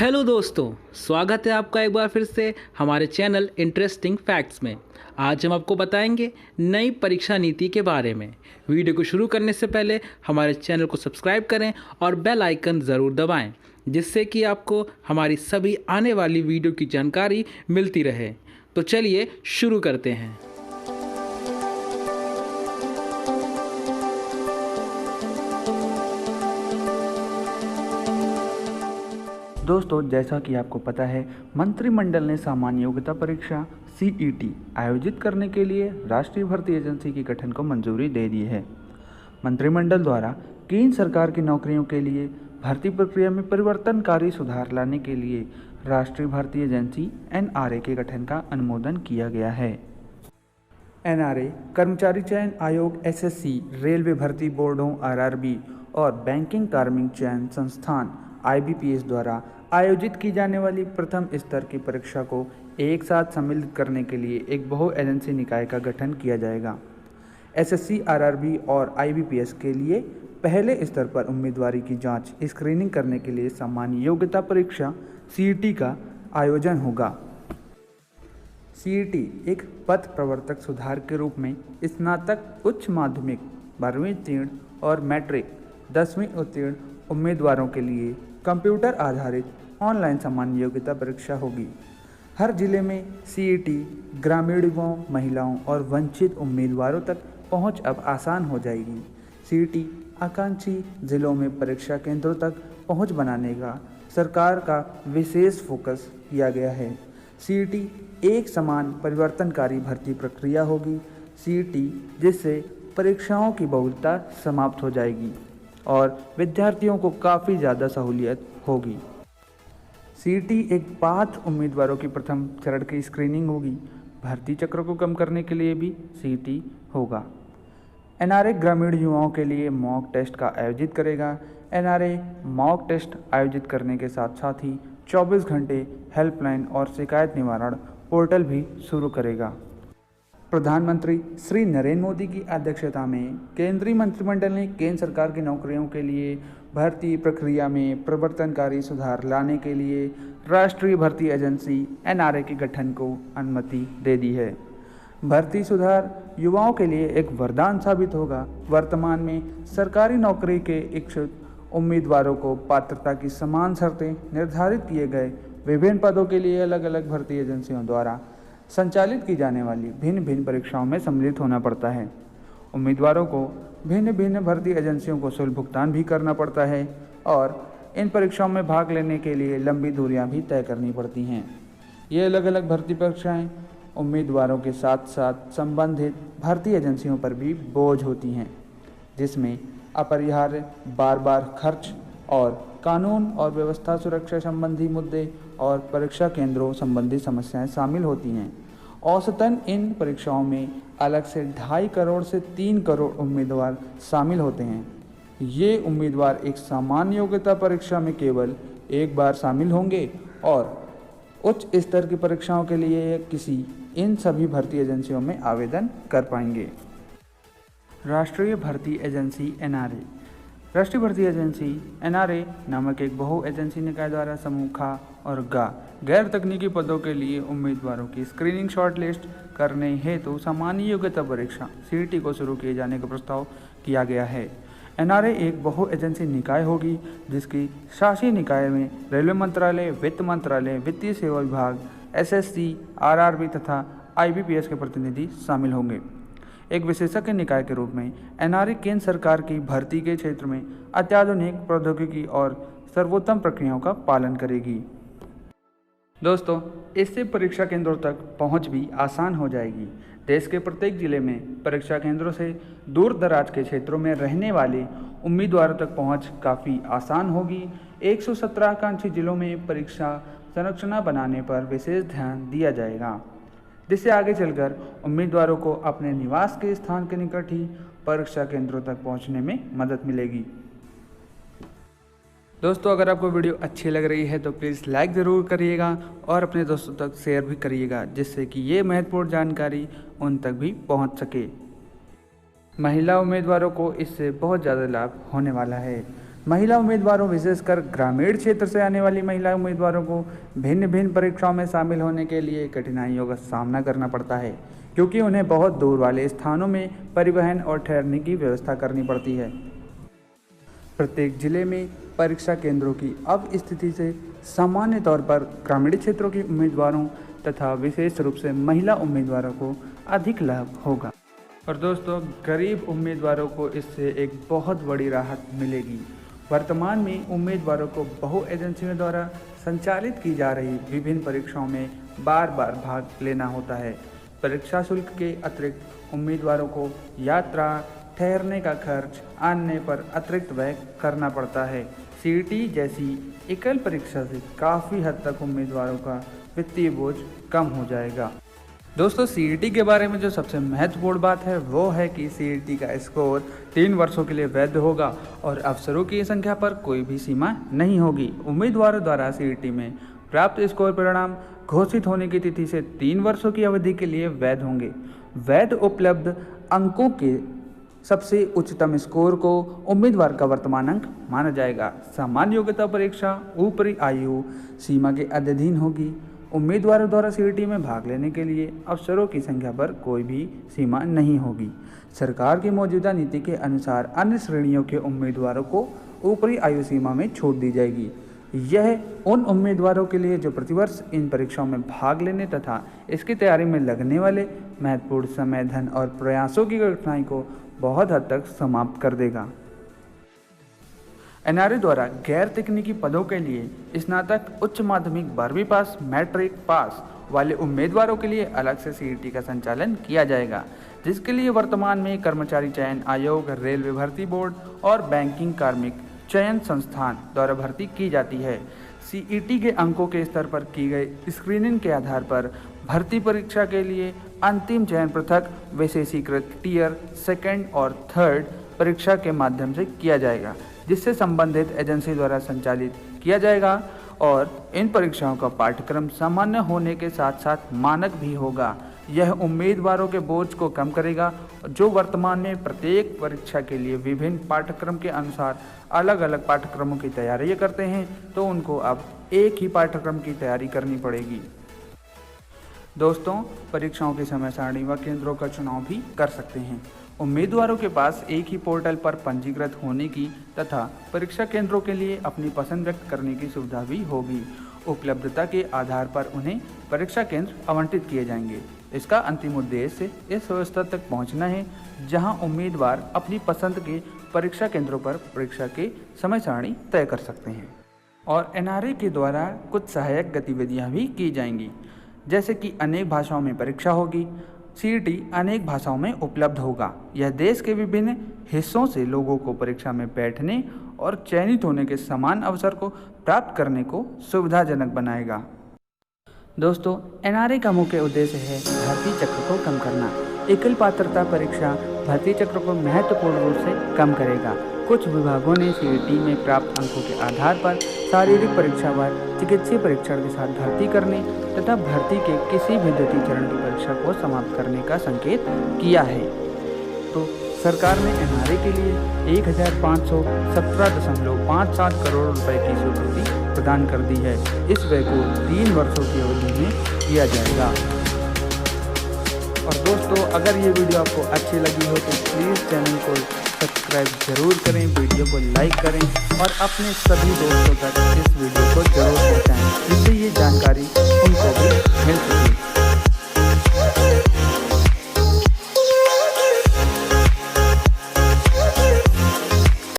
Hello दोस्तों, स्वागत है आपका एक बार फिर से हमारे चैनल इंटरेस्टिंग फैक्ट्स में। आज हम आपको बताएंगे नई परीक्षा नीति के बारे में। वीडियो को शुरू करने से पहले हमारे चैनल को सब्सक्राइब करें और बेल आइकन ज़रूर दबाएं, जिससे कि आपको हमारी सभी आने वाली वीडियो की जानकारी मिलती रहे। तो चलिए शुरू करते हैं। दोस्तों, जैसा कि आपको पता है, मंत्रिमंडल ने सामान्य योग्यता परीक्षा सीईटी आयोजित करने के लिए राष्ट्रीय भर्ती एजेंसी के गठन को मंजूरी दे दी है। मंत्रिमंडल द्वारा केंद्र सरकार की नौकरियों के लिए भर्ती प्रक्रिया में परिवर्तनकारी सुधार लाने के लिए राष्ट्रीय भर्ती एजेंसी एनआरए के गठन का अनुमोदन किया गया है। एनआरए कर्मचारी चयन आयोग एसएससी, रेलवे भर्ती बोर्डों आरआरबी और बैंकिंग कार्मिक चयन संस्थान आईबीपीएस द्वारा आयोजित की जाने वाली प्रथम स्तर की परीक्षा को एक साथ सम्मिलित करने के लिए एक बहु एजेंसी निकाय का गठन किया जाएगा। एसएससी, आरआरबी और आईबीपीएस के लिए पहले स्तर पर उम्मीदवारी की जांच स्क्रीनिंग करने के लिए सामान्य योग्यता परीक्षा सीईटी का आयोजन होगा। सीईटी एक पथ प्रवर्तक सुधार के रूप में स्नातक, उच्च माध्यमिक, 12वीं उत्तीर्ण और मैट्रिक 10वीं उत्तीर्ण उम्मीदवारों के लिए कंप्यूटर आधारित ऑनलाइन सामान्य योग्यता परीक्षा होगी। हर जिले में सीईटी ग्रामीण युवाओं, महिलाओं और वंचित उम्मीदवारों तक पहुंच अब आसान हो जाएगी। सीईटी आकांक्षी जिलों में परीक्षा केंद्रों तक पहुंच बनाने का सरकार का विशेष फोकस किया गया है। सीईटी एक समान परिवर्तनकारी भर्ती प्रक्रिया होगी। सीईटी जिससे परीक्षाओं की बहुलता समाप्त हो जाएगी और विद्यार्थियों को काफ़ी ज़्यादा सहूलियत होगी। सीईटी एक 5 उम्मीदवारों की प्रथम चरण की स्क्रीनिंग होगी। भर्ती चक्र को कम करने के लिए भी सीईटी होगा। एनआरए ग्रामीण युवाओं के लिए मॉक टेस्ट का आयोजित करेगा। एनआरए मॉक टेस्ट आयोजित करने के साथ साथ ही 24 घंटे हेल्पलाइन और शिकायत निवारण पोर्टल भी शुरू करेगा। प्रधानमंत्री श्री नरेंद्र मोदी की अध्यक्षता में केंद्रीय मंत्रिमंडल ने केंद्र सरकार की नौकरियों के लिए भर्ती प्रक्रिया में परिवर्तनकारी सुधार लाने के लिए राष्ट्रीय भर्ती एजेंसी एनआरए के गठन को अनुमति दे दी है। भर्ती सुधार युवाओं के लिए एक वरदान साबित होगा। वर्तमान में सरकारी नौकरी के इच्छुक उम्मीदवारों को पात्रता की समान शर्तें निर्धारित किए गए विभिन्न पदों के लिए अलग अलग भर्ती एजेंसियों द्वारा संचालित की जाने वाली भिन्न भिन्न परीक्षाओं में सम्मिलित होना पड़ता है। उम्मीदवारों को भिन्न भिन्न भर्ती एजेंसियों को शुल्क भुगतान भी करना पड़ता है और इन परीक्षाओं में भाग लेने के लिए लंबी दूरियां भी तय करनी पड़ती हैं। ये अलग अलग भर्ती परीक्षाएं उम्मीदवारों के साथ साथ संबंधित भर्ती एजेंसियों पर भी बोझ होती हैं, जिसमें अपरिहार्य बार बार खर्च और कानून और व्यवस्था सुरक्षा संबंधी मुद्दे और परीक्षा केंद्रों संबंधी समस्याएं शामिल होती हैं। औसतन इन परीक्षाओं में अलग से 2.5 करोड़ से 3 करोड़ उम्मीदवार शामिल होते हैं। ये उम्मीदवार एक सामान्य योग्यता परीक्षा में केवल एक बार शामिल होंगे और उच्च स्तर की परीक्षाओं के लिए किसी इन सभी भर्ती एजेंसियों में आवेदन कर पाएंगे। राष्ट्रीय भर्ती एजेंसी एनआरए। राष्ट्रीय भर्ती एजेंसी एनआरए नामक एक बहु एजेंसी निकाय द्वारा समूह ख और ग गैर तकनीकी पदों के लिए उम्मीदवारों की स्क्रीनिंग शॉर्टलिस्ट करने हेतु सामान्य योग्यता परीक्षा सीईटी को शुरू किए जाने का प्रस्ताव किया गया है। एनआरए एक बहु एजेंसी निकाय होगी जिसकी शासी निकाय में रेलवे मंत्रालय, वित्त मंत्रालय, वित्तीय सेवा विभाग, एसएससी, आरआरबी तथा आईबीपीएस के प्रतिनिधि शामिल होंगे। एक विशेषज्ञ निकाय के रूप में एनआरए केंद्र सरकार की भर्ती के क्षेत्र में अत्याधुनिक प्रौद्योगिकी और सर्वोत्तम प्रक्रियाओं का पालन करेगी। दोस्तों, इससे परीक्षा केंद्रों तक पहुंच भी आसान हो जाएगी। देश के प्रत्येक जिले में परीक्षा केंद्रों से दूर दराज के क्षेत्रों में रहने वाले उम्मीदवारों तक पहुंच काफ़ी आसान होगी। 117 आकांक्षी जिलों में परीक्षा संरचना बनाने पर विशेष ध्यान दिया जाएगा, जिससे आगे चलकर उम्मीदवारों को अपने निवास के स्थान के निकट ही परीक्षा केंद्रों तक पहुंचने में मदद मिलेगी। दोस्तों, अगर आपको वीडियो अच्छी लग रही है तो प्लीज़ लाइक ज़रूर करिएगा और अपने दोस्तों तक शेयर भी करिएगा, जिससे कि ये महत्वपूर्ण जानकारी उन तक भी पहुंच सके। महिला उम्मीदवारों को इससे बहुत ज़्यादा लाभ होने वाला है। महिला उम्मीदवारों विशेषकर ग्रामीण क्षेत्र से आने वाली महिला उम्मीदवारों को भिन्न भिन्न परीक्षाओं में शामिल होने के लिए कठिनाइयों का सामना करना पड़ता है, क्योंकि उन्हें बहुत दूर वाले स्थानों में परिवहन और ठहरने की व्यवस्था करनी पड़ती है। प्रत्येक जिले में परीक्षा केंद्रों की अब स्थिति से सामान्य तौर पर ग्रामीण क्षेत्रों के उम्मीदवारों तथा विशेष रूप से महिला उम्मीदवारों को अधिक लाभ होगा। और दोस्तों, गरीब उम्मीदवारों को इससे एक बहुत बड़ी राहत मिलेगी। वर्तमान में उम्मीदवारों को बहु एजेंसियों द्वारा संचालित की जा रही विभिन्न परीक्षाओं में बार बार भाग लेना होता है। परीक्षा शुल्क के अतिरिक्त उम्मीदवारों को यात्रा, ठहरने का खर्च, आने पर अतिरिक्त व्यय करना पड़ता है। सीईटी जैसी एकल परीक्षा से काफ़ी हद तक उम्मीदवारों का वित्तीय बोझ कम हो जाएगा। दोस्तों, सीईटी के बारे में जो सबसे महत्वपूर्ण बात है वो है कि सीईटी का स्कोर 3 वर्षों के लिए वैध होगा और अवसरों की संख्या पर कोई भी सीमा नहीं होगी। उम्मीदवारों द्वारा सीईटी में प्राप्त स्कोर परिणाम घोषित होने की तिथि से 3 वर्षों की अवधि के लिए वैध होंगे। वैध उपलब्ध अंकों के सबसे उच्चतम स्कोर को उम्मीदवार का वर्तमान अंक माना जाएगा। सामान्य योग्यता परीक्षा ऊपरी आयु सीमा के अधीन होगी। उम्मीदवारों द्वारा सीईटी में भाग लेने के लिए अवसरों की संख्या पर कोई भी सीमा नहीं होगी। सरकार की मौजूदा नीति के अनुसार अन्य श्रेणियों के उम्मीदवारों को ऊपरी आयु सीमा में छूट दी जाएगी। यह उन उम्मीदवारों के लिए जो प्रतिवर्ष इन परीक्षाओं में भाग लेने तथा इसकी तैयारी में लगने वाले महत्वपूर्ण समय, धन और प्रयासों की कठिनाई को बहुत हद तक समाप्त कर देगा। एनआरए द्वारा गैर तकनीकी पदों के लिए स्नातक, उच्च माध्यमिक 12वीं पास, मैट्रिक पास वाले उम्मीदवारों के लिए अलग से सीईटी का संचालन किया जाएगा, जिसके लिए वर्तमान में कर्मचारी चयन आयोग, रेलवे भर्ती बोर्ड और बैंकिंग कार्मिक चयन संस्थान द्वारा भर्ती की जाती है। सीईटी के अंकों के स्तर पर की गई स्क्रीनिंग के आधार पर भर्ती परीक्षा के लिए अंतिम चयन पृथक विशेषीकृत टियर 2 और 3 परीक्षा के माध्यम से किया जाएगा, जिससे संबंधित एजेंसी द्वारा संचालित किया जाएगा और इन परीक्षाओं का पाठ्यक्रम सामान्य होने के साथ साथ मानक भी होगा। यह उम्मीदवारों के बोझ को कम करेगा, जो वर्तमान में प्रत्येक परीक्षा के लिए विभिन्न पाठ्यक्रम के अनुसार अलग अलग पाठ्यक्रमों की तैयारी करते हैं, तो उनको अब एक ही पाठ्यक्रम की तैयारी करनी पड़ेगी। दोस्तों, परीक्षाओं की समय सारणी व केंद्रों का चुनाव भी कर सकते हैं। उम्मीदवारों के पास एक ही पोर्टल पर पंजीकृत होने की तथा परीक्षा केंद्रों के लिए अपनी पसंद व्यक्त करने की सुविधा भी होगी। उपलब्धता के आधार पर उन्हें परीक्षा केंद्र आवंटित किए जाएंगे। इसका अंतिम उद्देश्य इस व्यवस्था तक पहुंचना है जहां उम्मीदवार अपनी पसंद के परीक्षा केंद्रों पर परीक्षा के समय सारणी तय कर सकते हैं। और एनआरए के द्वारा कुछ सहायक गतिविधियां भी की जाएंगी, जैसे कि अनेक भाषाओं में परीक्षा होगी। सीईटी अनेक भाषाओं में उपलब्ध होगा। यह देश के विभिन्न हिस्सों से लोगों को परीक्षा में बैठने और चयनित होने के समान अवसर को प्राप्त करने को सुविधाजनक बनाएगा। दोस्तों, एनआरए का मुख्य उद्देश्य है भर्ती चक्र को कम करना। एकल पात्रता परीक्षा भर्ती चक्र को महत्वपूर्ण रूप से कम करेगा। कुछ विभागों ने सीईटी में प्राप्त अंकों के आधार पर शारीरिक परीक्षा व चिकित्सीय परीक्षण के साथ भर्ती करने तथा भर्ती के किसी भी द्वितीय चरण की परीक्षा को समाप्त करने का संकेत किया है। तो सरकार ने एनआरए के लिए 1517.57 करोड़ रुपए की स्वीकृति प्रदान कर दी है। इस व्यय को 3 वर्षों की अवधि में किया जाएगा। और दोस्तों, अगर ये वीडियो आपको अच्छी लगी हो तो प्लीज़ चैनल को सब्सक्राइब जरूर करें, वीडियो को लाइक करें और अपने सभी दोस्तों तक इस वीडियो को जरूर पहुंचाएं, जिससे ये जानकारी